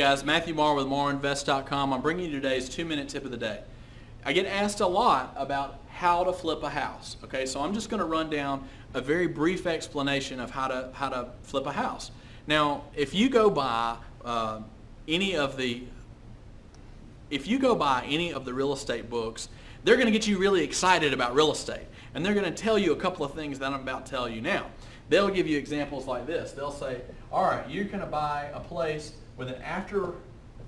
guys, Matthew Marr with MorrowInvest.com. I'm bringing you today's 2-minute tip of the day. I get asked a lot about how to flip a house. Okay, so I'm just going to run down a very brief explanation of how to flip a house. Now, if you go by any of the real estate books, they're going to get you really excited about real estate, and they're going to tell you a couple of things that I'm about to tell you now. They'll give you examples like this. They'll say, all right, you're going to buy a place with an after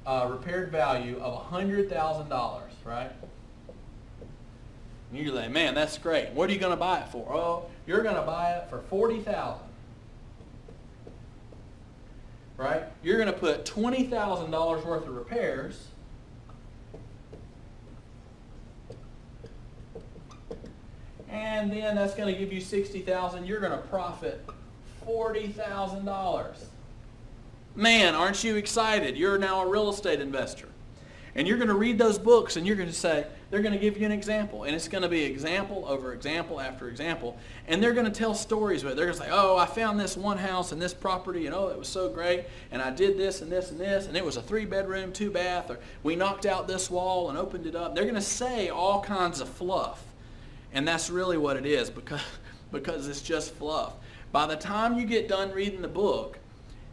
repaired value of $100,000, right? And you're like, man, that's great. What are you going to buy it for? Oh, you're going to buy it for $40,000. Right? You're going to put $20,000 worth of repairs, and then that's going to give you $60,000. You're going to profit $40,000. Man, aren't you excited? You're now a real estate investor. And you're going to read those books and you're going to say, they're going to give you an example. And it's going to be example over example after example. And they're going to tell stories with it. They're going to say, oh, I found this one house and this property, and oh, it was so great. And I did this and this and this. And it was a 3-bedroom, 2-bath. Or we knocked out this wall and opened it up. They're going to say all kinds of fluff. And that's really what it is, because it's just fluff. By the time you get done reading the book,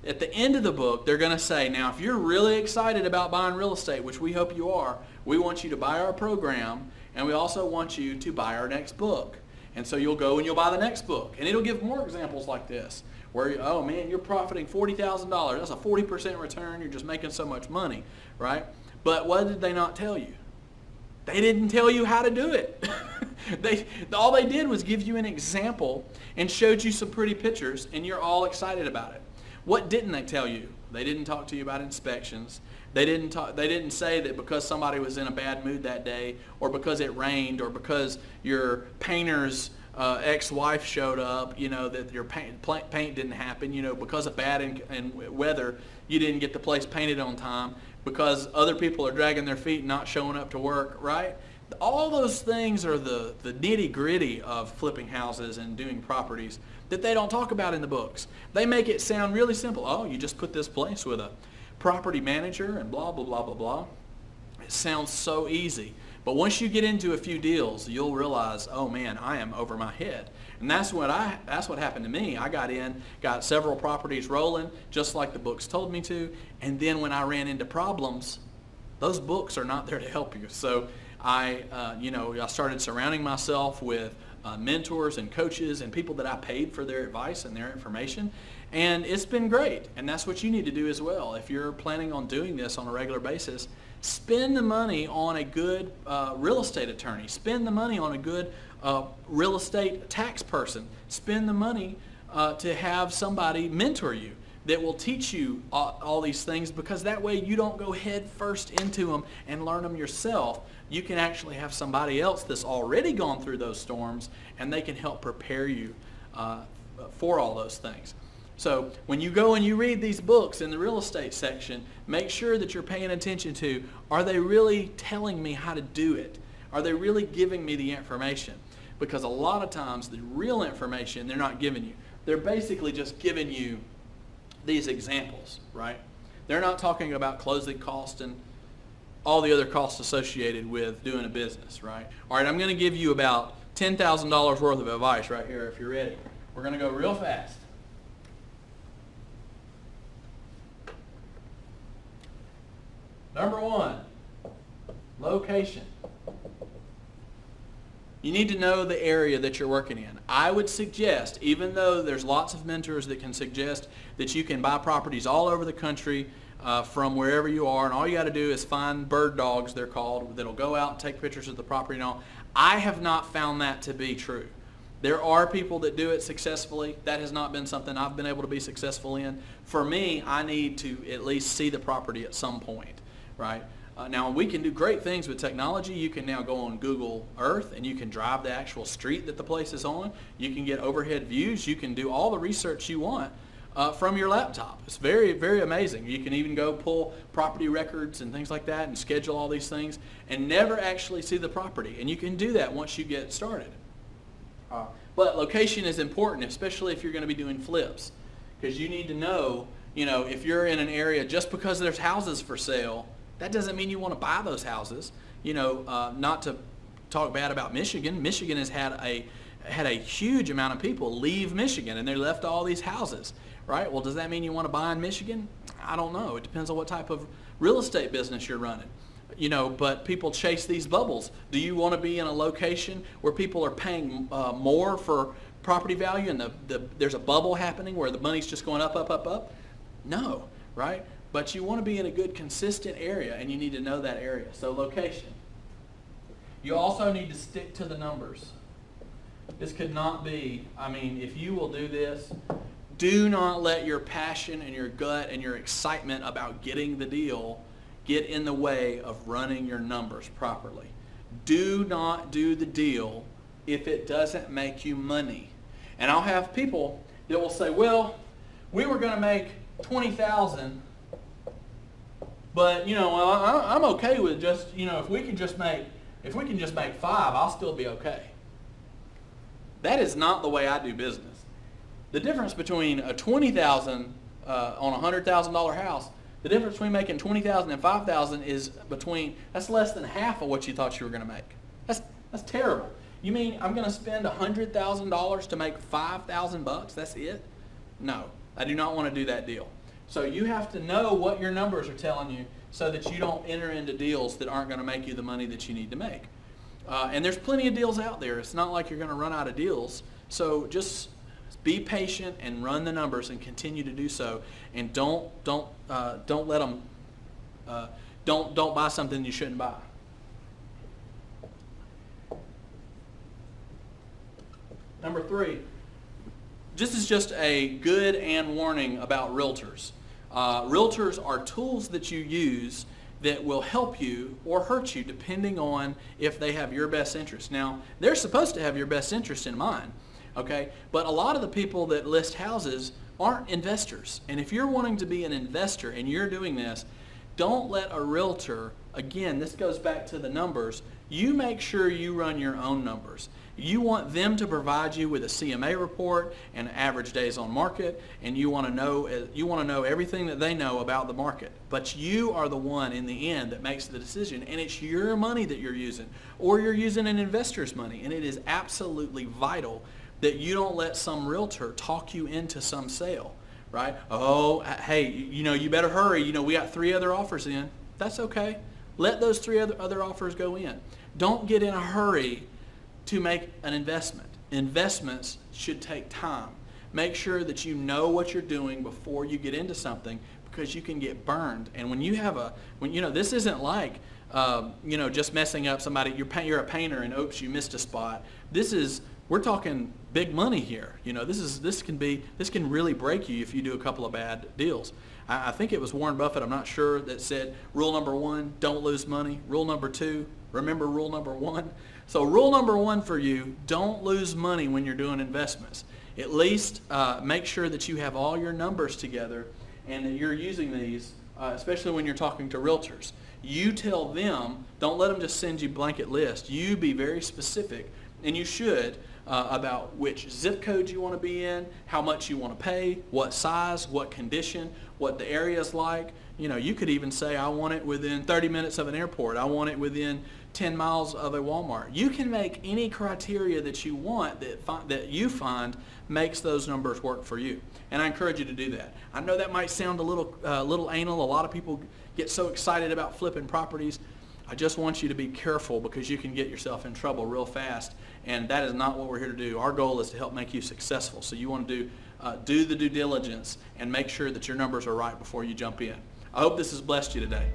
at the end of the book, they're going to say, now, if you're really excited about buying real estate, which we hope you are, we want you to buy our program, and we also want you to buy our next book. And so you'll go and you'll buy the next book. And it'll give more examples like this, where, oh, man, you're profiting $40,000. That's a 40% return. You're just making so much money, right? But what did they not tell you? They didn't tell you how to do it. All they did was give you an example and showed you some pretty pictures, and you're all excited about it. What didn't they tell you? They didn't talk to you about inspections. They didn't say that because somebody was in a bad mood that day, or because it rained, or because your painter's ex-wife showed up, that your paint didn't happen, because of bad weather, you didn't get the place painted on time, because other people are dragging their feet and not showing up to work, right? All those things are the nitty-gritty of flipping houses and doing properties that they don't talk about in the books. They make it sound really simple. Oh, you just put this place with a property manager and blah, blah, blah, blah, blah. It sounds so easy. But once you get into a few deals, you'll realize, oh man, I am over my head. And that's what happened to me. I got in, got several properties rolling, just like the books told me to. And then when I ran into problems, those books are not there to help you. So I started surrounding myself with mentors and coaches and people that I paid for their advice and their information. And it's been great. And that's what you need to do as well. If you're planning on doing this on a regular basis, spend the money on a good real estate attorney. Spend the money on a good real estate tax person. Spend the money to have somebody mentor you that will teach you all these things, because that way you don't go head first into them and learn them yourself. You can actually have somebody else that's already gone through those storms, and they can help prepare you for all those things. So when you go and you read these books in the real estate section, make sure that you're paying attention to, are they really telling me how to do it? Are they really giving me the information? Because a lot of times the real information they're not giving you. They're basically just giving you these examples, right? They're not talking about closing costs and all the other costs associated with doing a business, right? All right, I'm going to give you about $10,000 worth of advice right here if you're ready. We're going to go real fast. Number 1, location. You need to know the area that you're working in. I would suggest, even though there's lots of mentors that can suggest that you can buy properties all over the country from wherever you are, and all you got to do is find bird dogs, they're called, that'll go out and take pictures of the property and all. I have not found that to be true. There are people that do it successfully. That has not been something I've been able to be successful in. For me, I need to at least see the property at some point, right? Now, we can do great things with technology. You can now go on Google Earth and you can drive the actual street that the place is on. You can get overhead views. You can do all the research you want from your laptop. It's very, very amazing. You can even go pull property records and things like that and schedule all these things and never actually see the property. And you can do that once you get started. But location is important, especially if you're going to be doing flips, because you need to know if you're in an area, just because there's houses for sale, that doesn't mean you want to buy those houses. Not to talk bad about Michigan. Michigan has had a huge amount of people leave Michigan, and they left all these houses, right? Well, does that mean you want to buy in Michigan? I don't know. It depends on what type of real estate business you're running. But people chase these bubbles. Do you want to be in a location where people are paying more for property value and there's a bubble happening where the money's just going up, up, up, up? No, right? But you want to be in a good, consistent area, and you need to know that area. So location. You also need to stick to the numbers. This could not be, if you will do this, do not let your passion and your gut and your excitement about getting the deal get in the way of running your numbers properly. Do not do the deal if it doesn't make you money. And I'll have people that will say, well, we were going to make $20,000, but I'm okay with just, if we can just make $5, I'll still be okay. That is not the way I do business. The difference between a $20,000 on a $100,000 house, the difference between making $20,000 and $5,000 is that's less than half of what you thought you were going to make. That's terrible. You mean I'm going to spend $100,000 to make $5,000? That's it? No, I do not want to do that deal. So you have to know what your numbers are telling you so that you don't enter into deals that aren't going to make you the money that you need to make. And there's plenty of deals out there. It's not like you're going to run out of deals. So just be patient and run the numbers and continue to do so. And don't let them. Don't buy something you shouldn't buy. Number 3. This is just a good and warning about realtors. Realtors are tools that you use that will help you or hurt you depending on if they have your best interest. Now, they're supposed to have your best interest in mind, okay? But a lot of the people that list houses aren't investors. And if you're wanting to be an investor and you're doing this, don't let a realtor, again, this goes back to the numbers, you make sure you run your own numbers. You want them to provide you with a CMA report and average days on market, and you want to know everything that they know about the market. But you are the one in the end that makes the decision, and it's your money that you're using, or you're using an investor's money, and it is absolutely vital that you don't let some realtor talk you into some sale, right? Oh, hey, you better hurry. We got 3 other offers in. That's okay. Let those 3 other offers go in. Don't get in a hurry to make an investment. Investments should take time. Make sure that you know what you're doing before you get into something, because you can get burned. And when this isn't like just messing up somebody. You're a painter and oops, you missed a spot. We're talking big money here. This can really break you if you do a couple of bad deals. I think it was Warren Buffett, I'm not sure, that said rule number 1, don't lose money. Rule number 2, remember rule number 1. So rule number 1 for you, don't lose money when you're doing investments. At least make sure that you have all your numbers together and that you're using these, especially when you're talking to realtors. You tell them, don't let them just send you blanket list. You be very specific, and you should, about which zip code you want to be in, how much you want to pay, what size, what condition, what the area is like. You could even say, I want it within 30 minutes of an airport. I want it within 10 miles of a Walmart. You can make any criteria that you want that you find makes those numbers work for you. And I encourage you to do that. I know that might sound a little anal. A lot of people get so excited about flipping properties. I just want you to be careful, because you can get yourself in trouble real fast, and that is not what we're here to do. Our goal is to help make you successful. So you want to do the due diligence and make sure that your numbers are right before you jump in. I hope this has blessed you today.